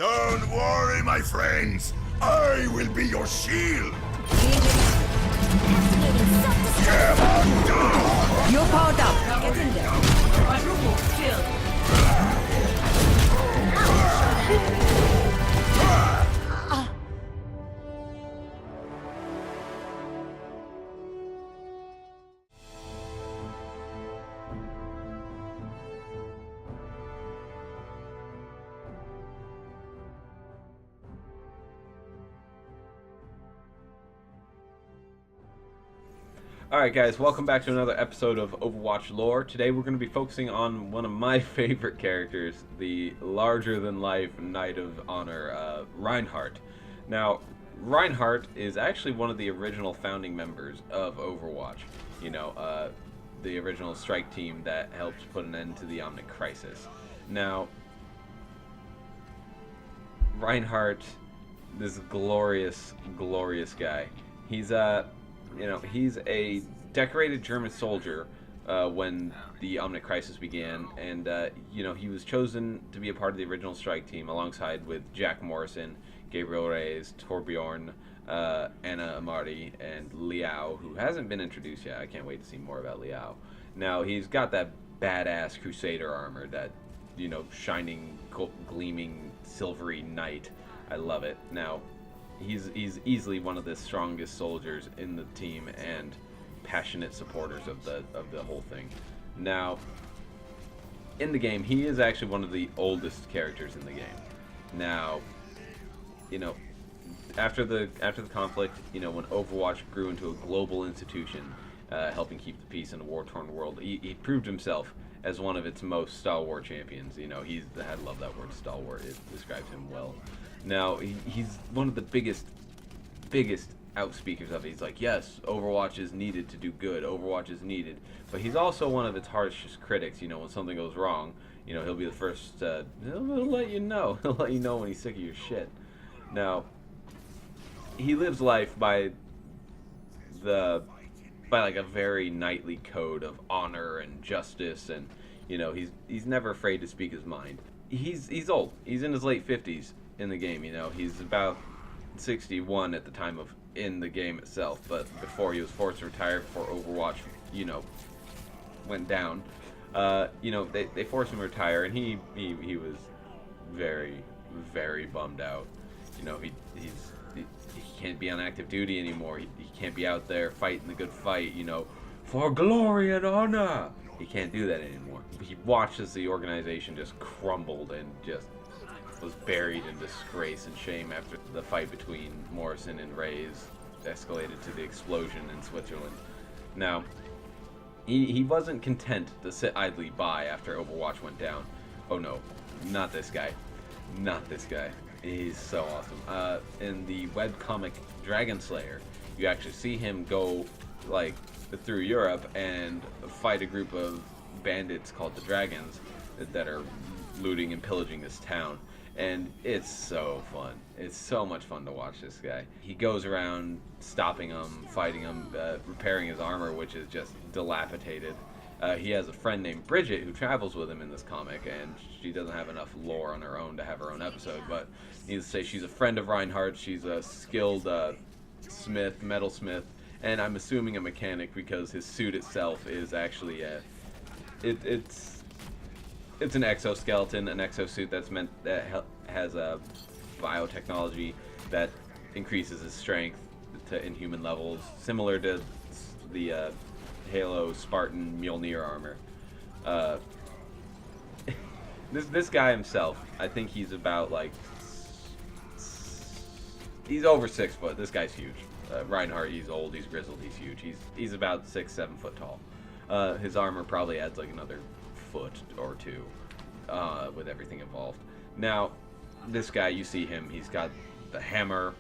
Don't worry, my friends. I will be your shield. You're powered up. Get in there. Quadruple kill. Alright guys, welcome back to another episode of Overwatch Lore. Today we're going to be focusing on one of my favorite characters, the larger-than-life Knight of Honor, Reinhardt. Now, Reinhardt is actually one of the original founding members of Overwatch. You know, the original strike team that helped put an end to the Omnic Crisis. Now, Reinhardt, this glorious, glorious guy. He's a decorated German soldier when the Omnic Crisis began, and he was chosen to be a part of the original strike team alongside with Jack Morrison, Gabriel Reyes, Torbjorn, Anna Amati, and Liao, who hasn't been introduced yet. I can't wait to see more about Liao. Now, he's got that badass Crusader armor, that, shining, gleaming, silvery knight. I love it. Now, he's easily one of the strongest soldiers in the team and passionate supporters of the whole thing. Now, in the game, he is actually one of the oldest characters in the game. Now, after the conflict, when Overwatch grew into a global institution, helping keep the peace in a war-torn world, he proved himself as one of its most stalwart champions. I love that word, stalwart. It describes him well. Now, he's one of the biggest outspeakers of it. He's like, yes, Overwatch is needed to do good. Overwatch is needed. But he's also one of its harshest critics. When something goes wrong, he'll be the first, he'll let you know. He'll let you know when he's sick of your shit. Now, he lives life by like a very knightly code of honor and justice, and, he's never afraid to speak his mind. He's old. He's in his late 50s. In the game, he's about 61 at the time of in the game itself, but before he was forced to retire, before Overwatch, went down, they forced him to retire, and he was very, very bummed out. He can't be on active duty anymore. He can't be out there fighting the good fight, for glory and honor. He can't do that anymore. He watched as the organization just crumbled and just was buried in disgrace and shame after the fight between Morrison and Reyes escalated to the explosion in Switzerland. Now, he wasn't content to sit idly by after Overwatch went down. Oh no, not this guy. Not this guy. He's so awesome. In the webcomic Dragon Slayer, you actually see him go through Europe and fight a group of bandits called the Dragons that are looting and pillaging this town. And it's so fun. It's so much fun to watch this guy. He goes around stopping them, fighting them, repairing his armor, which is just dilapidated. He has a friend named Bridget who travels with him in this comic, and she doesn't have enough lore on her own to have her own episode, but needless to say, she's a friend of Reinhardt. She's a skilled metalsmith, and I'm assuming a mechanic because his suit itself is actually it's an exoskeleton, an exosuit that has a biotechnology that increases his strength to inhuman levels, similar to the Halo Spartan Mjolnir armor. This guy himself, I think he's about he's over 6 foot. This guy's huge. Reinhardt, he's old, he's grizzled, he's huge. He's about 6-7 foot tall. His armor probably adds another foot or two with everything involved. Now, this guy, you see him, he's got the hammer.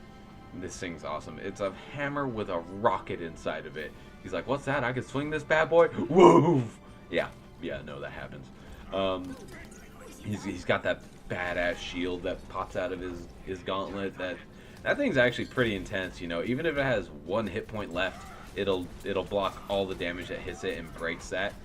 This thing's awesome. It's a hammer with a rocket inside of it. He's like, what's that? I can swing this bad boy? Whoa! Yeah, no, that happens. He's got that badass shield that pops out of his gauntlet. That thing's actually pretty intense, even if it has 1 hit point left, it'll block all the damage that hits it and breaks that.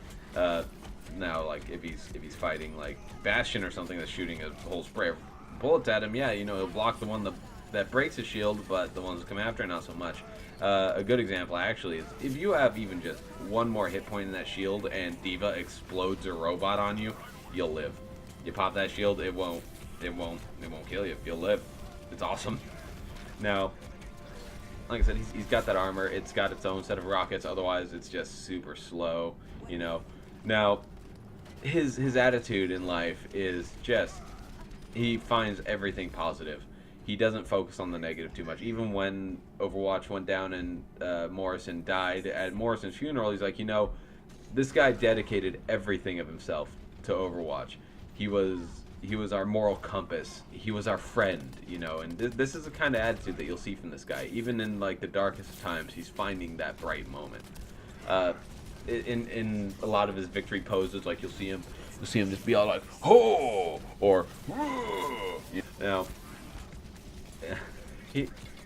Now, if he's fighting Bastion or something that's shooting a whole spray of bullets at him, yeah, you know, he'll block the one that breaks his shield, but the ones that come after, not so much. A good example, actually, is if you have even just one more hit point in that shield and D.Va explodes a robot on you, you'll live. You pop that shield, it won't kill you. You'll live. It's awesome. Now, like I said, he's got that armor. It's got its own set of rockets. Otherwise, it's just super slow, you know. Now, his attitude in life is just, he finds everything positive. He doesn't focus on the negative too much. Even when Overwatch went down and Morrison died at Morrison's funeral, he's like, you know, this guy dedicated everything of himself to Overwatch. He was our moral compass. He was our friend, you know. And this is the kind of attitude that you'll see from this guy. Even in like the darkest of times, he's finding that bright moment. In a lot of his victory poses, like you'll see him just be all like, "Ho!" or "Whoa!" You know.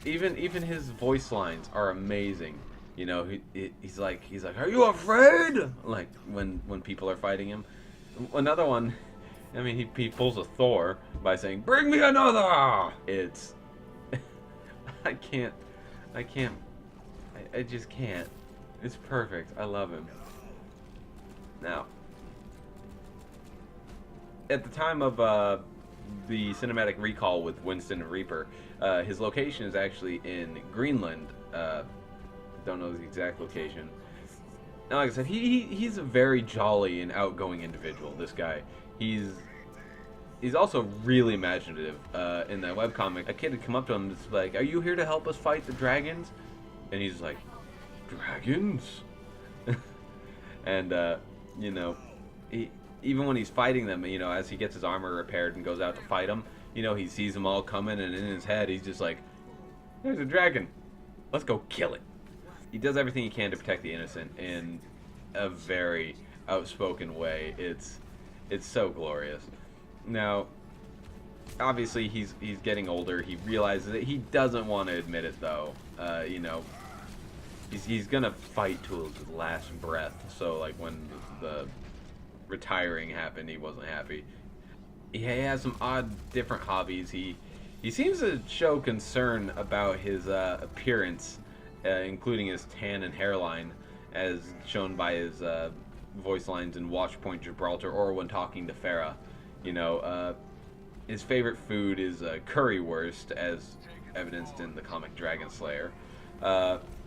Even his voice lines are amazing. You know, he's like, "Are you afraid?" Like when people are fighting him. Another one, I mean, he pulls a Thor by saying, "Bring me another." It's I just can't. It's perfect. I love him. Now, at the time of the cinematic recall with Winston and Reaper, his location is actually in Greenland. Don't know the exact location. Now, like I said, he's a very jolly and outgoing individual. This guy, he's also really imaginative. In that webcomic, a kid had come up to him and was like, "Are you here to help us fight the dragons?" And he's like, "Dragons?" And you know, even when he's fighting them, you know, as he gets his armor repaired and goes out to fight them, you know, he sees them all coming, and in his head, he's just like, "There's a dragon. Let's go kill it." He does everything he can to protect the innocent in a very outspoken way. It's so glorious. Now, obviously, he's getting older. He realizes that he doesn't want to admit it, though. You know, he's gonna fight to his last breath. So, like, when the retiring happened, he wasn't happy. He has some odd, different hobbies. He seems to show concern about his appearance, including his tan and hairline, as shown by his voice lines in Watchpoint Gibraltar or when talking to Farah. You know, his favorite food is currywurst, as evidenced in the comic Dragon Slayer.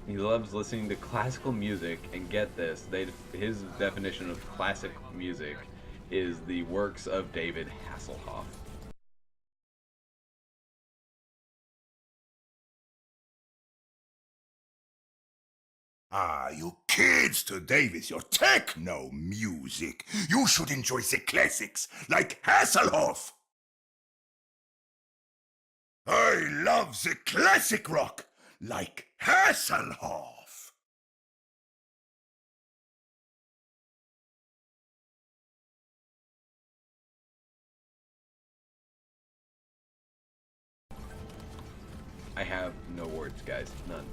He loves listening to classical music, and get this, his definition of classic music is the works of David Hasselhoff. Ah, you kids today with your techno music. You should enjoy the classics, like Hasselhoff. I love the classic rock, like Hasselhoff. I have no words, guys. None.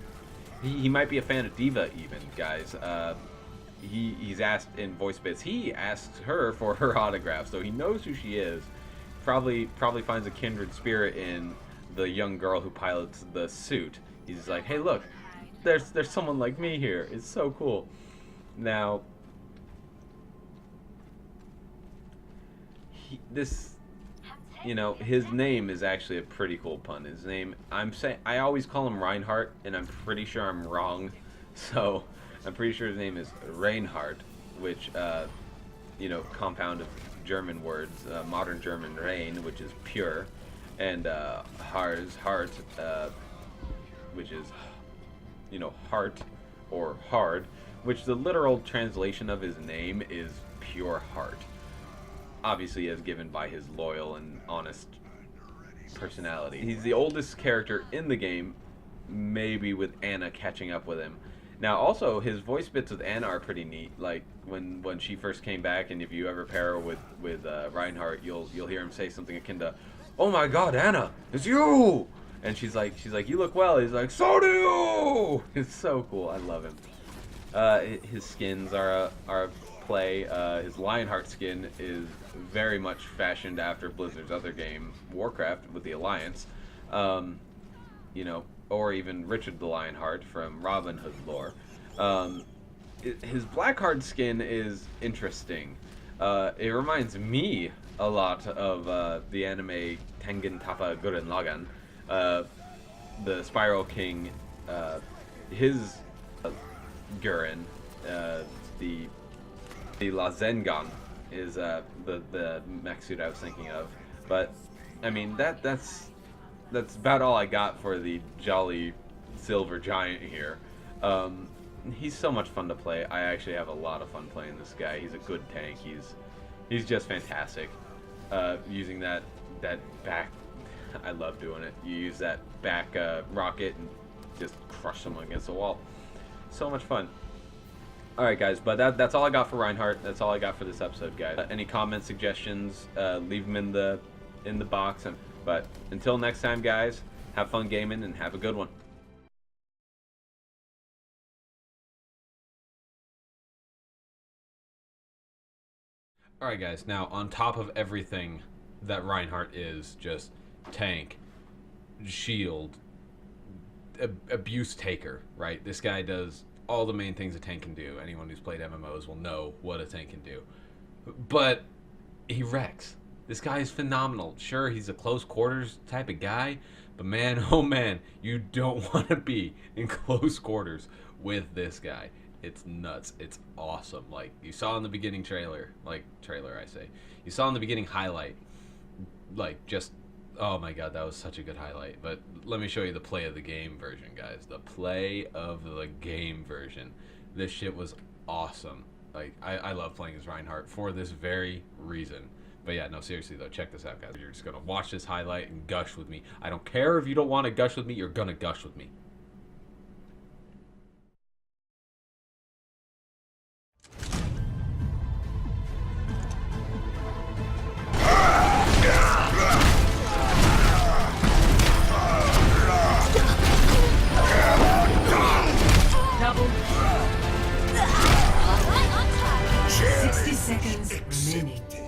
He might be a fan of D.Va, even, guys. He's asked in voice bits. He asks her for her autograph, so he knows who she is. Probably finds a kindred spirit in the young girl who pilots the suit. He's like, "Hey, look, there's someone like me here. It's so cool." Now, you know, his name is actually a pretty cool pun. His name, I always call him Reinhardt, and I'm pretty sure I'm wrong. So, I'm pretty sure his name is Reinhardt, which, you know, compound of German words, modern German Rein, which is pure, and heart, which is, you know, heart or hard, which the literal translation of his name is pure heart. Obviously, as given by his loyal and honest personality. He's the oldest character in the game, maybe with Anna catching up with him. Now, also, his voice bits with Anna are pretty neat. Like when she first came back, and if you ever pair her with Reinhardt, you'll hear him say something akin to, "Oh my God, Anna, it's you!" And she's like, "You look well." He's like, "So do you!" It's so cool. I love him. His skins are play. His Lionheart skin is very much fashioned after Blizzard's other game, Warcraft, with the Alliance. You know, or even Richard the Lionheart from Robin Hood lore. His Blackheart skin is interesting. It reminds me a lot of the anime Tengen Toppa Gurren Lagann. The Spiral King, his Gurren, the Lazengon is the mech suit I was thinking of. But I mean that's about all I got for the jolly silver giant here. He's so much fun to play. I actually have a lot of fun playing this guy. He's a good tank. He's just fantastic. Using that back, I love doing it. You use that back rocket and just crush someone against the wall. So much fun. All right, guys, but that's all I got for Reinhardt. That's all I got for this episode, guys. Any comments, suggestions, leave them in the box. But until next time, guys, have fun gaming and have a good one. Alright guys, now on top of everything that Reinhardt is, just tank, shield, abuse taker, right? This guy does all the main things a tank can do. Anyone who's played MMOs will know what a tank can do. But he wrecks. This guy is phenomenal. Sure, he's a close quarters type of guy, but man, oh man, you don't want to be in close quarters with this guy. It's nuts. It's awesome. Like you saw in the beginning trailer, you saw in the beginning highlight, like just, oh my god, that was such a good highlight. But let me show you the play of the game version, guys. The play of the game version. This shit was awesome. Like I love playing as Reinhardt for this very reason. But yeah, no, seriously though, check this out, guys. You're just gonna watch this highlight and gush with me. I don't care if you don't want to gush with me, you're gonna gush with me. Double. 60 seconds remaining.